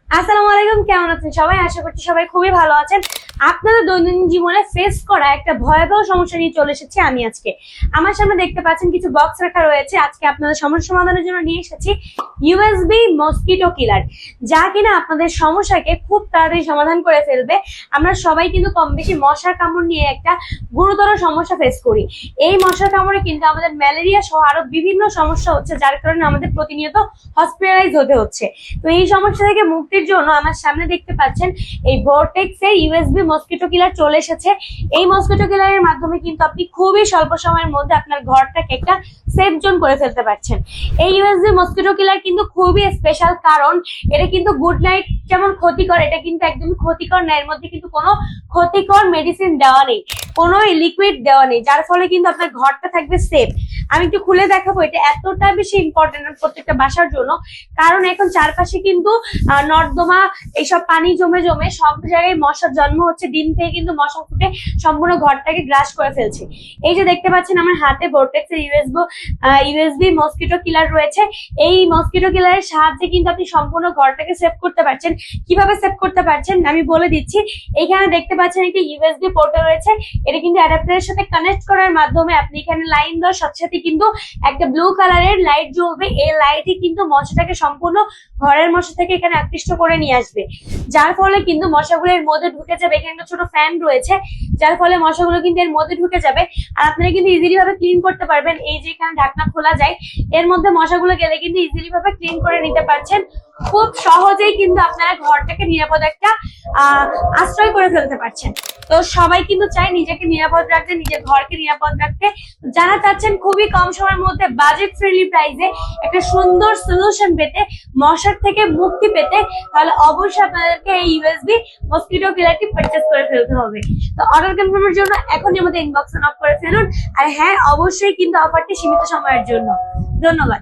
আসসালামু আলাইকুম, কেমন আছেন সবাই? আশা করছি সবাই খুবই ভালো আছেন। আপনাদের দৈনন্দিন জীবনে ফেস করা একটা ভয়াবহ সমস্যা নিয়ে চলে এসেছি আমি আজকে। আমার সামনে দেখতে পাচ্ছেন কিছু বক্স রাখা রয়েছে। আজকে আপনাদের সমস্যা সমাধানের জন্য নিয়ে এসেছি ইউএসবি মসকিটো কিলার, যা কিনা আপনাদের সমস্যাকে খুব তাড়াতাড়ি সমাধান করে ফেলবে। আমরা সবাই কিন্তু কম বেশি মশার কামড় নিয়ে একটা গুরুতর সমস্যা ফেস করি। এই মশার কামড়ে কিন্তু আমাদের ম্যালেরিয়া সহ আরো বিভিন্ন সমস্যা হচ্ছে, যার কারণে আমাদের প্রতিনিয়ত হসপিটালাইজ হতে হচ্ছে। তো এই সমস্যা থেকে মুক্তির জন্য আমার সামনে দেখতে পাচ্ছেন এই ভর্টেক্স এর ইউএসবি মসকিটো কিলার চলে এসেছে। এই মসকিটো কিলারের মাধ্যমে কিন্তু আপনি খুবই স্বল্প সময়ের মধ্যে আপনার ঘরটাকে একটা সেফ জোন করে ফেলতে পারছেন। এই ইউএসবি মসকিটো কিলার কিন্তু খুবই স্পেশাল, কারণ এটা কিন্তু গুড নাইট যেমন ক্ষতিকর, এটা কিন্তু একদমই ক্ষতিকর না। এর মধ্যে কিন্তু কোনো ক্ষতিকর মেডিসিন দেওয়া নেই, কোনো লিকুইড দেওয়া নেই, যার ফলে কিন্তু আপনার ঘরটা থাকবে সেফ। আমি একটু খুলে দেখাবো। এটা এতটা বেশি ইম্পর্টেন্ট প্রত্যেকটা বাসার জন্য, কারণ এখন চারপাশে কিন্তু নর্দমা এইসব পানি জমে জমে সব জায়গায় মশার জন্ম হচ্ছে। দিন থেকে কিন্তু মশা ফুটে সম্পূর্ণ ঘরটাকে গ্রাস করে ফেলছে। এই যে দেখতে পাচ্ছেন আমার হাতে ভর্টেক্স এর ইউএসবি মসকিটো কিলার রয়েছে। এই মসকিটো কিলারের সাহায্যে কিন্তু আপনি সম্পূর্ণ ঘরটাকে সেভ করতে পারছেন। কিভাবে সেভ করতে পারছেন আমি বলে দিচ্ছি। এইখানে দেখতে পাচ্ছেন একটি ইউএসবি পোর্টে রয়েছে। এটা কিন্তু অ্যাডাপ্টারের সাথে কানেক্ট করার মাধ্যমে আপনি এখানে লাইন দেওয়ার সাথে সাথে কিন্তু একটা ব্লু কালারের লাইট জ্বলবে। এই লাইটই কিন্তু মশাটাকে সম্পূর্ণ ঘরের মশা থেকে এখানে আকৃষ্ট করে নিয়ে আসবে, যার ফলে কিন্তু মশাগুলো এর মধ্যে ঢুকে যাবে। এখানে একটা ছোট ফ্যান রয়েছে, যার ফলে মশাগুলো কিন্তু এর মধ্যে ঢুকে যাবে। আর আপনারা কিন্তু ইজিলি ভাবে ক্লিন করতে পারবেন। এই যে এখানে ঢাকনা খোলা যায়, এর মধ্যে মশাগুলো গেলে কিন্তু ইজিলি ভাবে ক্লিন করে নিতে পারছেন। খুব সহজেই কিন্তু আপনারা ঘরটাকে নিরাপদ একটা আশ্রয় করে ফেলতে পারছেন। তো সবাই কিন্তু চায় নিজেকে নিরাপদ রাখতে, নিজের ঘরকে নিরাপদ রাখতে। যারা চাচ্ছেন খুবই কম সময়ের মধ্যে বাজেট ফ্রেন্ডলি প্রাইসে একটা সুন্দর সলিউশন পেতে, মশার থেকে মুক্তি পেতে, তাহলে অবশ্যই আপনাদেরকে এই ইউএসবি মসকিটো কিলারটি পারচেজ করে ফেলতে হবে। তো অর্ডার কনফার্মের জন্য এখনই আমাদের ইনবক্সে নক করে ফেলুন। আর হ্যাঁ, অবশ্যই কিন্তু অফারটি সীমিত সময়ের জন্য। ধন্যবাদ।